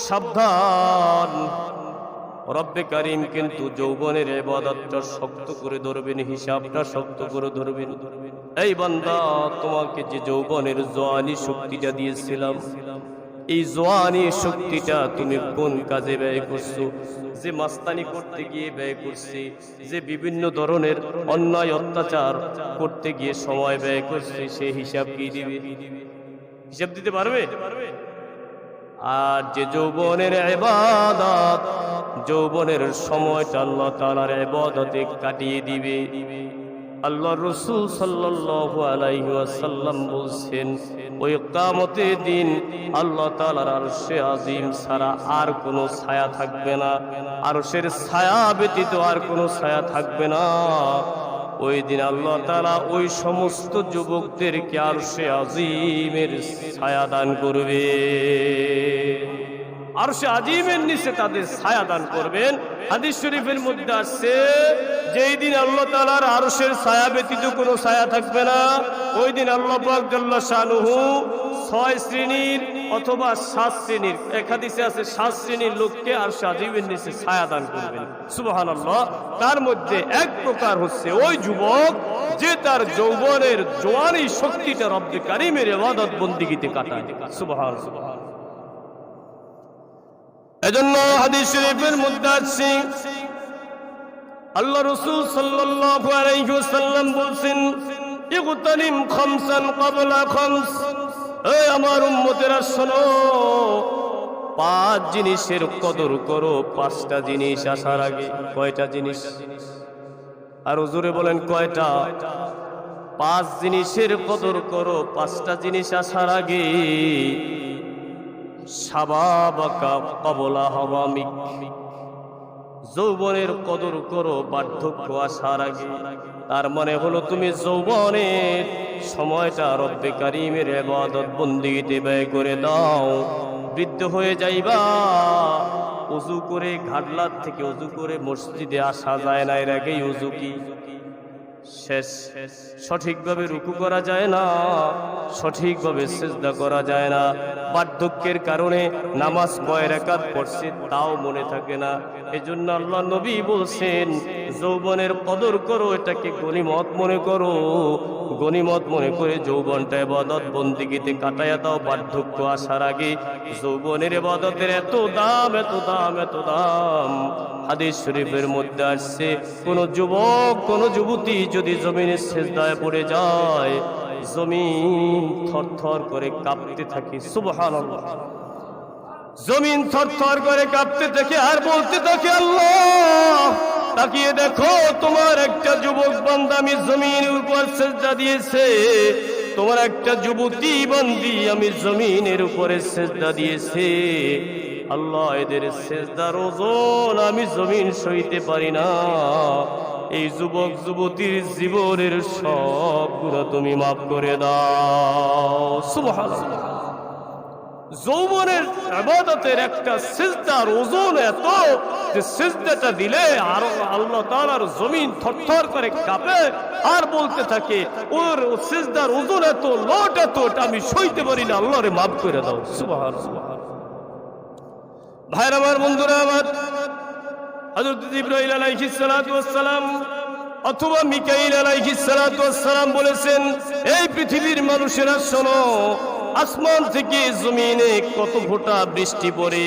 সাবধান, রব্বে কারীম কিন্তু যৌবনের ইবাদতটা শক্ত করে ধরবেন, হিসাবটা শক্ত করে ধরবেন। এই বান্দা, তোমাকে যে যৌবনের জওয়ানি শক্তিটা দিয়েছিলাম, এই জওয়ানি শক্তিটা তুমি কোন কাজে ব্যয় করছো? যে মাস্তানি করতে গিয়ে ব্যয় করছে, যে বিভিন্ন ধরনের অন্যায় অত্যাচার করতে গিয়ে সময় ব্যয় করছে, সে হিসাব কি দিবে? হিসাব দিতে পারবে? আর যে যৌবনের ইবাদত, যৌবনের সময়টা আল্লাহ তাআলার ইবাদতে কাটিয়ে দিবে, আল্লাহর রাসূল সাল্লাল্লাহু আলাইহি ওয়াসাল্লাম বলছেন, ওই কিয়ামতের দিন আল্লাহ তাআলার আরশে আজিম ছাড়া আর কোনো ছায়া থাকবে না, আরশের ছায়া ব্যতীত আর কোনো ছায়া থাকবে না। ওই দিন আল্লাহ তাআলা ওই সমস্ত যুবকদেরকে আরশে আজিমের ছায়া দান করবে, আরশে আজিমের নিচে তাদের ছায়া দান করবেন। হাদিস শরীফের মধ্যে আসছে, যেই দিন আল্লাহ তাআলার আরশের ছায়া ব্যতীত কোনো ছায়া থাকবে না, ওই দিন আল্লাহ পাক জাল্লা শানুহু 6 শ্রেণীর অথবা 7 শ্রেণীর, এক হাদিসে আছে 7 শ্রেণীর লোককে আরশে আজিমের নিচে ছায়া দান করবেন। সুবহানাল্লাহ। তার মধ্যে এক প্রকার হচ্ছে ওই যুবক যে তার যৌবনের জওয়ানি শক্তিটা রব্বে কারীমের ইবাদত বন্দেগীতে কাটায়। সুবহানাল্লাহ। এজন্য হাদিস শরীফের মধ্যে আছে, আল্লাহ রাসূল সাল্লাল্লাহু আলাইহি ওয়াসাল্লাম বলেন, ইগতানিম খামসান ক্বাবলা খামস। এই আমার উম্মতেরা শোনো, 5 জিনিসের কদর করো 5টা জিনিস আসার আগে। কয়টা জিনিস? আর হুজুরে বলেন কয়টা? 5 জিনিসের কদর করো 5টা জিনিস আসার আগে। শাবাবাকা ক্বাবলা হারামিক, যৌবনের কদর করো বার্ধক্য আসার আগে। তার মানে হলো তুমি যৌবনের সময়টা রব্বে কারীমের ইবাদত বন্দেগীতে ব্যয় করে দাও। বৃদ্ধ হয়ে যাইবা, ওযু করে ঘাটলার থেকে ওযু করে মসজিদে আসা যায় না, এর আগেই ওযু কি শেষ। সঠিকভাবে রুকু করা যায় না, সঠিকভাবে সিজদা করা যায় না। বার্ধক্যের কারণে নামাজ কয় রাকাত পড়ছে তাও মনে থাকে না। এজন্য আল্লাহ নবী বলছেন, যৌবনের কদর করো, এটাকে গনিমত মনে করো। গনিমত মনে করে যৌবনটা ইবাদত বন্দেগীতে কাটায়া দাও বার্ধক্য আসার আগে। যৌবনের ইবাদতের এত দাম, এত দাম, এত দাম। হাদিস শরীফের মধ্যে আসছে, কোন যুবক, কোন যুবতী যদি জমিনের সিজদায় পড়ে যায়, জমিন থরথর করে কাঁপতে থাকে। সুবহানাল্লাহ। জমিন থরথর করে কাঁপতে থাকে আর বলতে থাকে, আল্লাহ তাকিয়ে দেখো, তোমার একটা যুবক বান্দা আমি জমিনের উপর সিজদা দিয়েছে, তোমার একটা যুবতী বান্দি আমি জমিনের উপরে সিজদা দিয়েছে। আল্লাহ, এদের সিজদার ওজন আমি জমিন সইতে পারি না। এই যুবক যুবতীর জীবনের সব গুনাহ তুমি মাফ করে দাও। সুবহানাল্লাহ। যৌবনের ইবাদতের একটা সিজদার ওজন এত যে সিজদাটা দিলে আর আল্লাহ তাআলার জমিন থরথর করে কাঁপে আর বলতে থাকে, ওর সিজদার ওজন এত, লোট এত, আমি সইতে পারি না, আল্লাহরে মাফ করে দাও। সুবহানাল্লাহ। ভাইরা আমার, বন্ধুরা আমার, হযরত জিবরাইল আলাইহিস সালাতু ওয়াস সালাম অথবা মিকাইল আলাইহিস সালাতু ওয়াস সালাম বলেছেন, এই পৃথিবীর মানুষেরা শোনো, আসমান থেকে জমিনে কত ফোঁটা বৃষ্টি পড়ে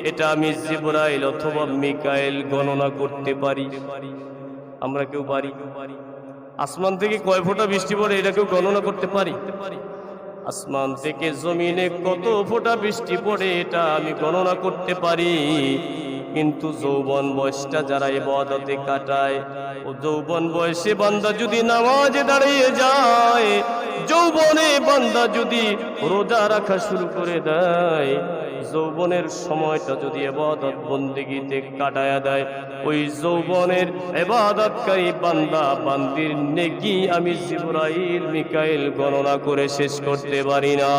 এটা আমি জিবরাইল অথবা মিকাইল গণনা করতে পারি। আমরা কেউ পারি? আসমান থেকে কয় ফোঁটা বৃষ্টি পড়ে এটা কেউ গণনা করতে পারি? আসমান থেকে জমিনে কত ফোঁটা বৃষ্টি পড়ে এটা আমি গণনা করতে পারি। কিন্তু যৌবন বয়সটা যারা ইবাদতে কাটায়, ও যৌবন বয়সে বান্দা যদি নামাজে দাঁড়িয়ে যায়, যৌবনে বান্দা যদি রোজা রাখা শুরু করে দেয়, যৌবনের সময়টা যদি ইবাদত বন্দেগীতে কাটায়া দেয়, ওই যৌবনের ইবাদতকারী বান্দা বান্দির নেকি আমি জিবরাইল মিকাইল গণনা করে শেষ করতে পারি না।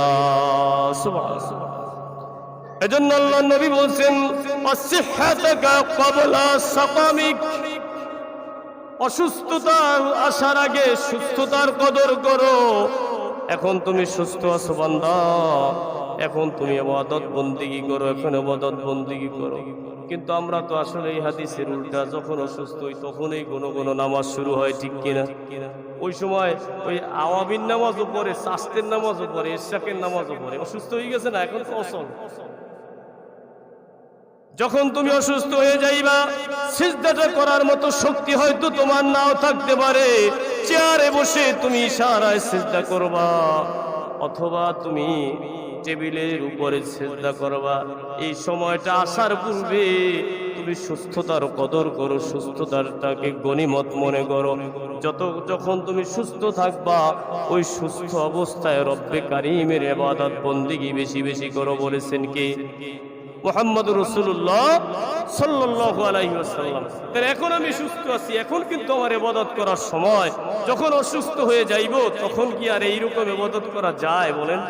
সুবহানাল্লাহ। এজন্য আল্লাহর নবী বলেন, আসিহহাতাকা ক্বাবলা সাকামিক, অসুস্থতা আসার আগে সুস্থতার কদর করো। এখন তুমি সুস্থ আছো বান্দা, এখন তুমি ইবাদত বন্দেগী করো, এখন ইবাদত বন্দেগী করো। কিন্তু আমরা তো আসলে এই হাদিসের উল্টা, যখন অসুস্থ হই তখনই কোনো কোনো নামাজ শুরু হয়, ঠিক কিনা? ওই সময় ওই আওয়ামীর নামাজও পড়ে, শাস্তের নামাজও পড়ে, ইশরাকের নামাজও পড়ে। অসুস্থ হয়ে গেছে না, এখন তো অসল। যখন তুমি অসুস্থ হয়ে যাইবা, সিজদাটা করার মতো শক্তি হয়তো তোমার নাও থাকতে পারে, চেয়ারে বসে তুমি ইশারায় সিজদা করবা, অথবা তুমি টেবিলের উপরে সিজদা করবা। এই সময়টা আসার পূর্বে তুমি সুস্থতার কদর করো, সুস্থতাটাকে গনিমত মনে করো। যখন তুমি সুস্থ থাকবা, ওই সুস্থ অবস্থায় রব্বে কারিমের ইবাদত বন্দেগী বেশি বেশি করো। বলেছেন কি? মুহাম্মদুর রাসূলুল্লাহ সাল্লাল্লাহু আলাইহি ওয়াসাল্লাম। এখন আমি সুস্থ আছি, এখন কিন্তু আমার ইবাদত করার সময়। যখন অসুস্থ হয়ে যাইব তখন কি আর এইরকম ইবাদত করা যায়? বলেন,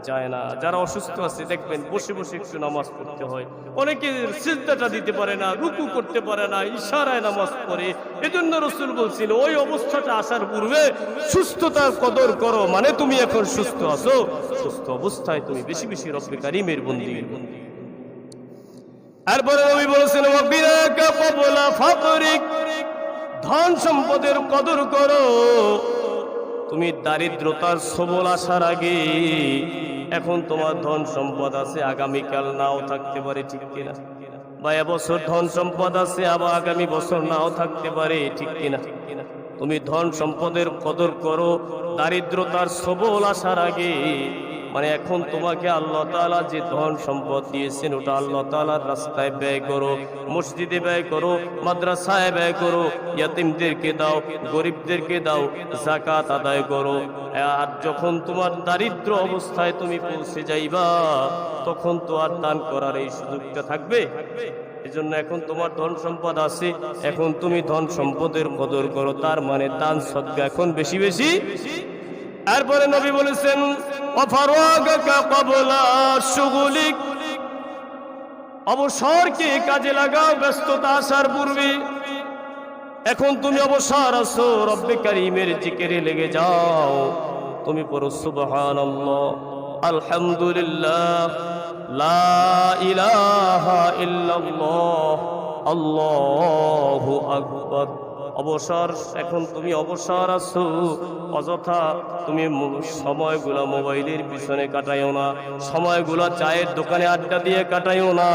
যায় না। যারা অসুস্থ আছে দেখবেন বসে বসে একটু নামাজ পড়তে হয়। অনেকে সিজদাটা দিতে পারে না, রুকু করতে পারে না, ইশারায় নামাজ পড়ে। এজন্য রাসূল বলছিল ওই অবস্থাটা আসার পূর্বে সুস্থতার কদর করো। মানে তুমি এখন সুস্থ আছো, সুস্থ অবস্থায় তুমি বেশি বেশি রব্বে কারিমের বন্দেগী। এরপরে নবী বলেছেন ওয়াবিরাকা ক্বাবলা ফাকরিক, ধন সম্পদের কদর করো তুমি দারিদ্রতার সবল আসার আগে। এখন তোমার ধন সম্পদ আছে, আগামীকাল নাও থাকতে পারে, ঠিক কিনা? বা এবছর ধন সম্পদ আছে, আবার আগামী বছর নাও থাকতে পারে, ঠিক কিনা? তুমি ধন সম্পদের কদর করো দারিদ্রতার সবল আসার আগে। মানে এখন তোমাকে আল্লাহ তাআলা যে ধন সম্পদ দিয়েছেন ওটা আল্লাহ তাআলার রাস্তায় ব্যয় করো, মসজিদে ব্যয় করো, মাদ্রাসায় ব্যয় করো, ইয়াতিমদেরকে দাও, গরিবদেরকে দাও, যাকাত আদায় করো। আর যখন তোমার দারিদ্র অবস্থায় তুমি পৌঁছে যাইবা, তখন তো আর দান করার এই সুযোগটা থাকবে? এজন্য এখন তোমার ধন সম্পদ আছে, এখন তুমি ধন সম্পদের কদর করো। তার মানে দান সদকা এখন বেশি বেশি। এরপরে নবী বলেছেন ওয়াফারাগাকা ক্বাবলা শুগুলিক, অবসরকে কাজে লাগাও ব্যস্ততা আসার পূর্বে। এখন তুমি অবসর আছো, রব্বে কারিমের জিকিরে লেগে যাও। তুমি পড়ো সুবহানাল্লাহ, আলহামদুলিল্লাহ, লা ইলাহা ইল্লাল্লাহ, আল্লাহু আকবার। অবসর, এখন তুমি অবসর আছো, অযথা তুমি সময়গুলো মোবাইলের পিছনে কাটাইও না, সময়গুলো চায়ের দোকানে আড্ডা দিয়ে কাটাইও না,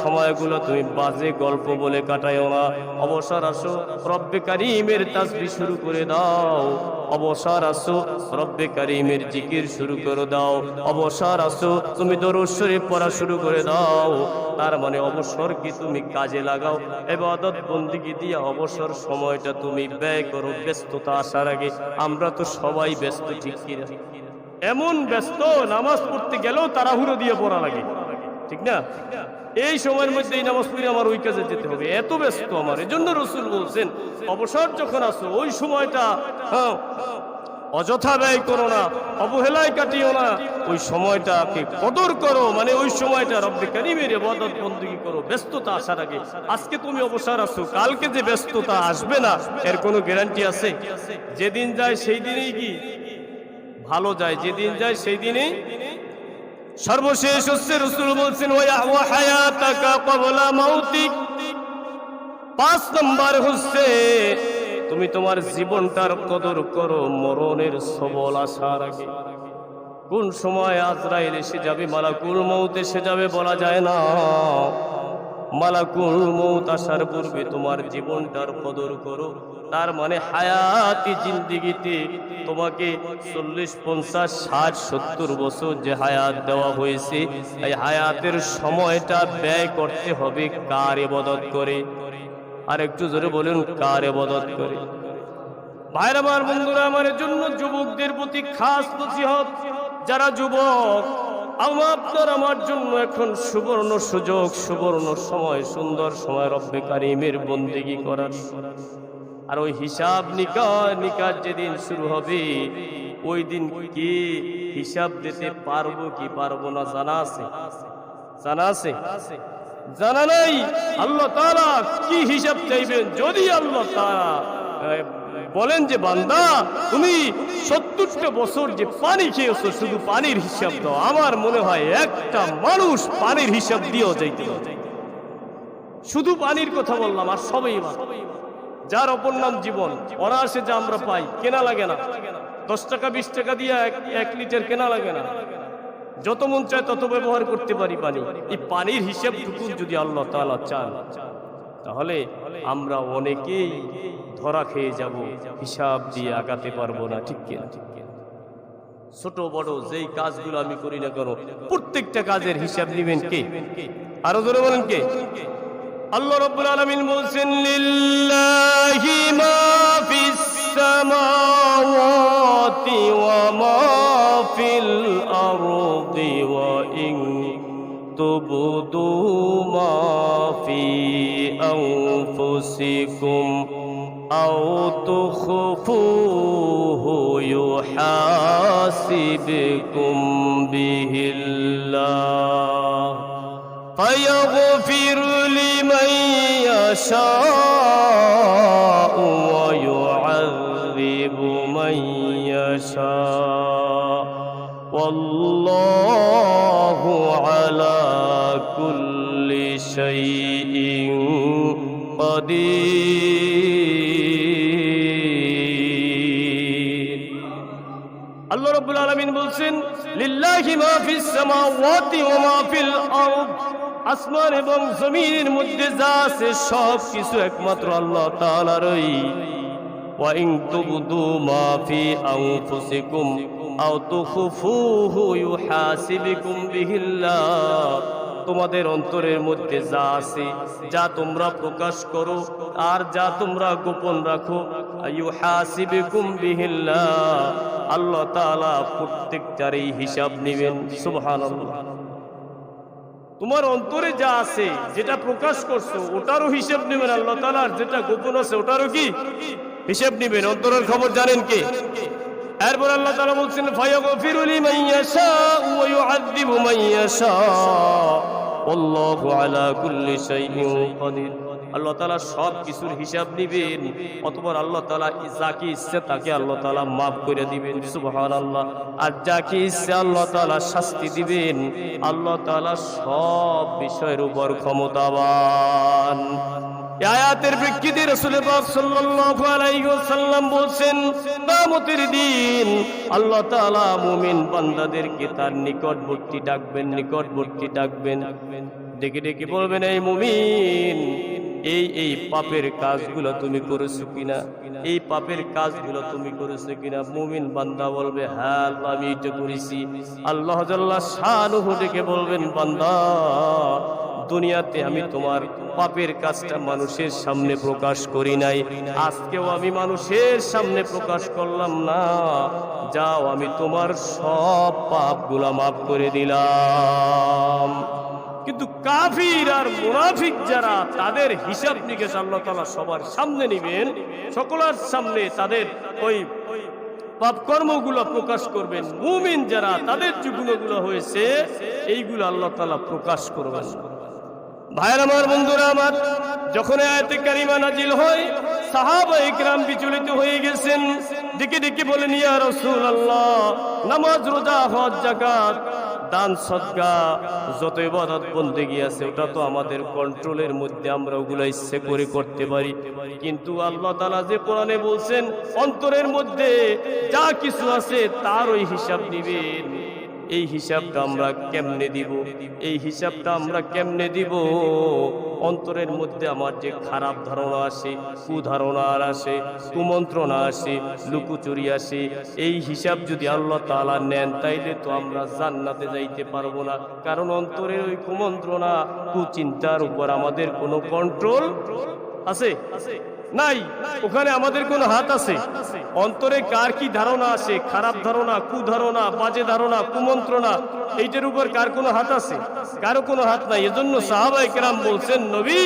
সময়গুলো তুমি বাজে গল্প বলে কাটাইও না। অবসর আসো, রব্বে কারিমের তাসবিহ শুরু করে দাও। অবসর আসো, রব্বে কারিমের জিকির শুরু করে দাও। অবসর আসো, তুমি দরুদ শরীফ পড়া শুরু করে দাও। তার মানে অবসর কি তুমি কাজে লাগাও, ইবাদত বন্দেগী দিয়ে অবসর সময়টা তুমি ব্যয় করো ব্যস্ততা আসার আগে। আমরা তো সবাই ব্যস্ত, ঠিক কিনা? এমন ব্যস্ত, নামাজ পড়তে গেলেও তাড়াহুড়ো দিয়ে পড়া লাগে, ঠিক না? এই সময়ের মধ্যে এই নামাজ পড়ে আমার ওই কাজে যেতে হবে, এত ব্যস্ত আমার। এজন্য রাসূল বলছেন অবসর যখন আসো ওই সময়টা অযথা ব্যয় করো না, অবহেলায় কাটিও না, ওই সময়টাকে কদর করো। মানে ওই সময়টা রব্বে কারিমের ইবাদত বন্দেগী করো ব্যস্ততা আসার আগে। আজকে তুমি অবসর আছো, কালকে যে ব্যস্ততা আসবে না এর কোনো গ্যারান্টি আছে? যেদিন যায় সেই দিনেই কি ভালো যায়? যেদিন যায় সেই দিনেই সর্বশেষ হচ্ছে রাসূল বলছেন ওয়া হায়াতাকা ক্বাবলা মাউতিক। 5 নম্বর হচ্ছে তুমি তোমার জীবনটার কদর করো মরণের সবল আসার আগে। কোন সময় আজরাইল এসে যাবে, মালাকুল মউত এসে যাবে বলা যায় না। মালাকুল মউত আসার পূর্বে তোমার জীবনটার কদর করো। তার মানে হায়াতি জিন্দেগিতে তোমাকে 40, 50, 60, 70 বছর যে হায়াত দেওয়া হয়েছে, এই হায়াতের সময়টা ব্যয় করতে হবে কার ইবাদত করে? আর একটু জোরে বলুন, কার ইবাদত করে? ভাইরা আমার, বন্ধুরা আমার, জন্য যুবকদের প্রতি খাস নসিহত। যারা যুবক, আপনার আমার জন্য এখন সুবর্ণ সুযোগ, সুবর্ণ সময়, সুন্দর সময় রব্বে কারিমের বন্দেগী করার। আর ওই হিসাব নিকাশ যেদিন শুরু হবে, ওই দিন কি হিসাব দিতে পারবো কি পারবো না জানা আছে? জানা আছে? জানা নাই? আল্লাহ তাআলা কি হিসাব চাইবেন? যদি আল্লাহ তাআলা বলেন যে বান্দা তুমি 70টা বছর যে পানি খেয়েছো, শুধু পানির হিসাব দাও, আমার মনে হয় একটা মানুষ পানির হিসাব দিয়েও যাইতে পারে। শুধু পানির কথা বললাম, আর সবই যার অপর নাম জীবন, অনায়াসে যা আমরা পাই, কেনা লাগে না। 10 টাকা 20 টাকা দিয়ে 1 লিটার কেনা লাগে না, যত মন চায় তত ব্যবহার করতে পারি পানি। এই পানির হিসাবটুকু যদি আল্লাহ তাআলা চান, তাহলে আমরা অনেকেই ধরা খেয়ে যাব, হিসাব দিয়ে আগাতে পারবো না। ঠিক কিনা? ছোট বড় যেই কাজগুলো আমি করি না কেন, প্রত্যেকটা কাজের হিসাব নেবেন কে? আরো জোরে বলেন কে? আল্লাহ রাব্বুল আলামিন বলছেন, লিল্লাহি মা ফিস সামাওয়াতি ওয়া মা ফিল আরদি ওয়া ইন তুবদু মা ফি আনফুসিকুম আও তুখফুহু ইউহাসিবকুম বিহিল্লাহ فيغفر لمن يشاء ويعذب من يشاء والله على كل شيء قدير. আল্লাহ রাব্বুল আলামিন বলছেন, লিল্লাহি মা ফিস সামাওয়াতি ওয়া মা ফিল আরদ, আসমান এবং জমিনের মধ্যে যা আছে সব কিছু একমাত্র আল্লাহ তাআলারই। ওয়া ইন তুবদু মা ফি আনফুসিকুম আও তুখফুহু ইউহাসিবকুম বিহিল্লাহ, তোমাদের অন্তরের মধ্যে যা আছে, যা তোমরা প্রকাশ করো আর যা তোমরা গোপন রাখো, ইউহাসিবকুম বিহিল্লাহ, আল্লাহ তাআলা প্রত্যেকটারই হিসাব নেবেন। সুবহানাল্লাহ। তোমার অন্তরে যা আছে, যেটা প্রকাশ করছো, ওটারও হিসাব নেবেন আল্লাহ তাআলা, আর যেটা গোপন আছে ওটারও কি হিসাব নেবেন। অন্তরের খবর জানেন কে? এরপর আল্লাহ তাআলা বলছেন, ফায়াগফিরু লিমান ইয়াশাউ ওয়া ইউআযযিবু মান ইয়াশাউ আল্লাহু আলা কুল্লি শাইইন কাদির। আল্লাহ তাআলা সব কিছুর হিসাব নেবেন, অতঃপর আল্লাহ তাআলা যাকে ইচ্ছে তাকে আল্লাহ তাআলা মাফ করে দিবেন। সুবহানাল্লাহ। আর যাকে ইচ্ছে আল্লাহ তাআলা শাস্তি দিবেন। আল্লাহ তাআলা সব বিষয়ের উপর ক্ষমতাবান। এই আয়াতের প্রেক্ষিতে রাসূল পাক সাল্লাল্লাহু আলাইহি ওয়াসাল্লাম বলেন, কিয়ামতের দিন আল্লাহ তাআলা মুমিন বান্দাদেরকে তার নিকটবর্তী ডাকবেন, ডেকে ডেকে বলবেন, এই মুমিন, এই পাপের কাজগুলো তুমি করেছো কিনা, এই পাপের কাজগুলো তুমি করেছো কিনা? মুমিন বান্দা বলবে, হ্যাঁ আল্লাহ আমি এটা করেছি। আল্লাহ জাল্লা শানুহু ডেকে বলবেন, বান্দা, দুনিয়াতে আমি তোমার পাপের কাজটা মানুষের সামনে প্রকাশ করি নাই, আজকেও আমি মানুষের সামনে প্রকাশ করলাম না, যাও আমি তোমার সব পাপগুলা মাফ করে দিলাম। কিন্তু কাফির আর মুনাফিক যারা, তাদের হিসাব নিকেশ আল্লাহ তাআলা সবার সামনে নেবেন, সকলের সামনে তাদের ওই পাপ কর্মগুলো প্রকাশ করবেন। মুমিন যারা, তাদের যে গুণগুলো হয়েছে এইগুলো আল্লাহ তাআলা প্রকাশ করবেন। ভাইরা আমার, বন্ধুরা আমার, যখন আয়াতে কারিমা নাজিল হয়, সাহাবায়ে কিরাম বিচলিত হয়ে গেছেন, ডেকে ডেকে বলেন, ইয়া রাসূলুল্লাহ, নামাজ, রোজা, হজ, যাকাত, দান, সদকা, যত ইবাদত বন্দেগী আছে ওটা তো আমাদের কন্ট্রোলের মধ্যে, আমরা ওগুলো ইচ্ছে করে করতে পারি, কিন্তু আল্লাহ তাআলা যে কোরআনে বলছেন অন্তরের মধ্যে যা কিছু আছে তার ওই হিসাব নিবেন। এই হিসাবটা আমরা কেমনে দিব? এই হিসাবটা আমরা কেমনে দিব? অন্তরের মধ্যে আমার যে খারাপ ধারণা আসে, কুধারণা আসে, কুমন্ত্রণা আসে, লুকোচুরি আসে, এই হিসাব যদি আল্লাহ তাআলা নেন, তাইলে তো আমরা জান্নাতে যাইতে পারবো না। কারণ অন্তরের ওই কুমন্ত্রণা, কুচিন্তার উপর আমাদের কোনো কন্ট্রোল আছে নাই, ওখানে আমাদের কোনো হাত আছে? অন্তরে কার কি ধারণা আছে, খারাপ ধারণা, কুধারণা, বাজে ধারণা, কুমন্ত্রণা, এইটার উপর কার কোনো হাত আছে? কারো কোনো হাত নাই। এজন্য সাহাবায়ে কেরাম বলছেন, নবী,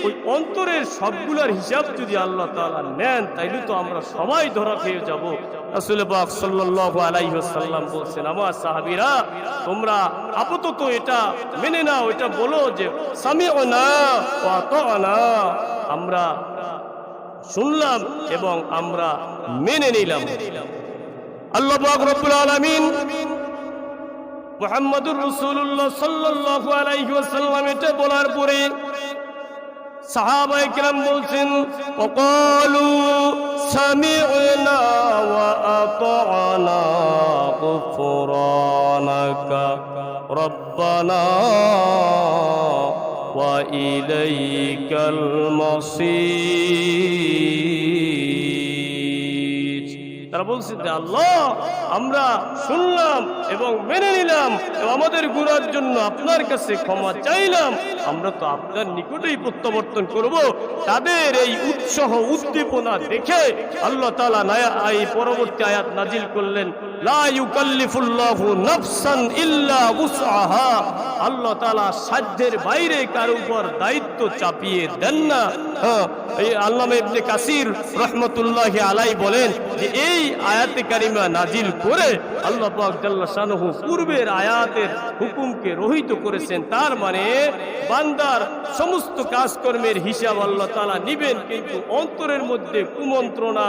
ওই অন্তরের সবগুলোর হিসাব যদি আল্লাহ তাআলা নেন, তাইলে তো আমরা সবাই ধরা খেয়ে যাব। রাসূল পাক সাল্লাল্লাহু আলাইহি ওয়াসাল্লাম বলছেন, আমার সাহাবীরা, তোমরা আপাতত এটা মেনে নাও, এটা বলো যে সামিউনা ওয়া আতানা, আমরা শুনলাম এবং আমরা মেনে নিলাম। আল্লাহ পাক রব্বুল আলামিন মুহাম্মদুর রাসূলুল্লাহ সাল্লাল্লাহু আলাইহি ওয়াসাল্লাম এটা বলার পরে সাহাবায়ে কেরাম বলছেন, ওয়াকালু সামি'না ওয়া আতা'না গুফরানাকা রব্বানা ওয়া ইলাইকাল মাসির। তারা বলছে যে আল্লাহ, আমরা শুনলাম এবং মেনে নিলাম এবং আমাদের গুনার জন্য আপনার কাছে ক্ষমা চাইলাম, আমরা তো আপনার নিকটেই প্রত্যাবর্তন করব। তাদের এই উৎসাহ উদ্দীপনা দেখে আল্লাহ তাআলা এই পরবর্তী আয়াত নাজিল করলেন, লা ইউকাল্লিফুল্লাহু নাফসান ইল্লা উসআহা। আল্লাহ তাআলা সাধ্যের বাইরে কারো উপর দায়িত্ব চাপিয়ে দেন না। এই আল্লামা ইবনে কাসির রাহমাতুল্লাহি আলাইহি বলেন যে এই আয়াতে কারিমা নাজিল করে আল্লাহ পাক জাল্লা শানুহু পূর্বের আয়াতের হুকুমকে রহিত করেছেন। তার মানে বান্দার সমস্ত কাজকর্মের হিসাব আল্লাহ তাআলা নিবেন, কিন্তু অন্তরের মধ্যে কুমন্ত্রণা,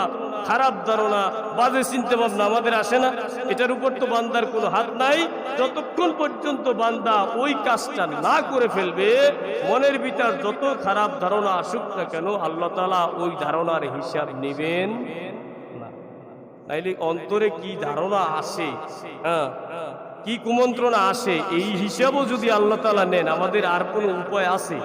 খারাপ ধারণা, বাজে চিন্তা ভাবনা আমাদের আসে না, এটার উপর তো বান্দার কোনো হাত নাই। যতক্ষণ পর্যন্ত বান্দা ওই কাজটা না করে ফেলবে, মনের ভিতর যত খারাপ ধারণা আসুক না কেন, আল্লাহ তাআলা ওই ধারণার হিসাব নেবেন না। তাইলে অন্তরে কি ধারণা আসে, কি কুমন্ত্রণা আসে, এই হিসাবও যদি আল্লাহ তাআলা নেন, আমাদের আর কোনো উপায় আছে?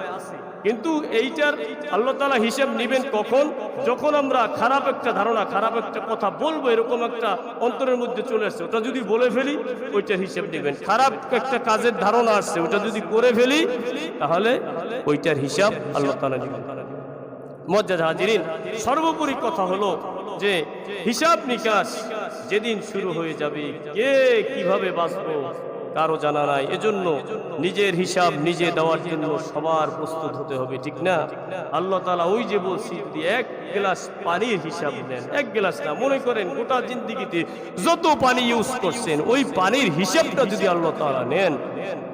কিন্তু এইটার আল্লাহ তাআলা হিসাব নেবেন কখন? যখন আমরা খারাপ একটা ধারণা, খারাপ একটা কথা বলবো, এরকম একটা অন্তরের মধ্যে চলে আসছে, ওটা যদি বলে ফেলি ওইটার হিসাব নেবেন। খারাপ একটা কাজের ধারণা আসছে, ওটা যদি করে ফেলি তাহলে ওইটার হিসাব আল্লাহ তাআলা নেবেন। মুআজ্জাজ হাজিরিন, সর্বোপরি কথা হলো যে হিসাব নিকাশ যেদিন শুরু হয়ে যাবে, কে কিভাবে বাঁচবো কারো জানা নাই। এজন্য নিজের হিসাব নিজে দেওয়ার জন্য সবার প্রস্তুত হতে হবে, ঠিক না? আল্লাহ তাআলা ওই যে বলছি, যদি এক গ্লাস পানির হিসাব নেন, এক গ্লাস না, মনে করেন গোটা জিন্দেগিতে যত পানি ইউজ করছেন, ওই পানির হিসাবটা যদি আল্লাহ তাআলা নেন,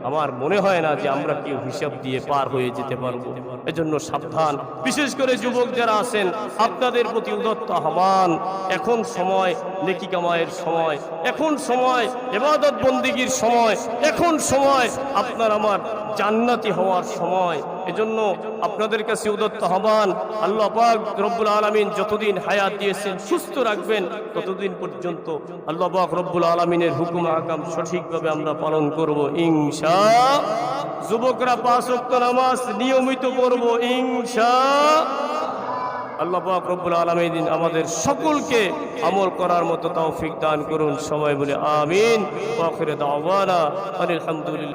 আমার মনে হয় না যে আমরা কেউ হিসাব দিয়ে পার হয়ে যেতে পারবো। এজন্য সাবধান। বিশেষ করে যুবক যারা আছেন, আপনাদের প্রতি উদাত্ত আহ্বান, এখন সময় নেকি কামাইয়ের সময়, এখন সময় ইবাদত বন্দেগীর সময়, এখন সময় আপনার আমার জান্নাতি হওয়ার সময়। এজন্য আপনাদের কাছে উদাত্ত আহ্বান, আল্লাহ পাক রব্বুল আলামিন যতদিন হায়াত দিয়েছেন, সুস্থ রাখবেন, ততদিন পর্যন্ত আল্লাহ পাক রব্বুল আলামিনের হুকুম আহকাম সঠিকভাবে আমরা পালন করব ইনশাআল্লাহ। যুবকরা 5 ওয়াক্ত নামাজ নিয়মিত পড়ব ইনশাআল্লাহ। আল্লাহ পাক রব্বুল আলামিন আমাদের সকলকে আমল করার মতো তৌফিক দান করুন। সবাই বলে আমিন। ওয়া আখিরু দাওয়ানা আলহামদুলিল্লাহ।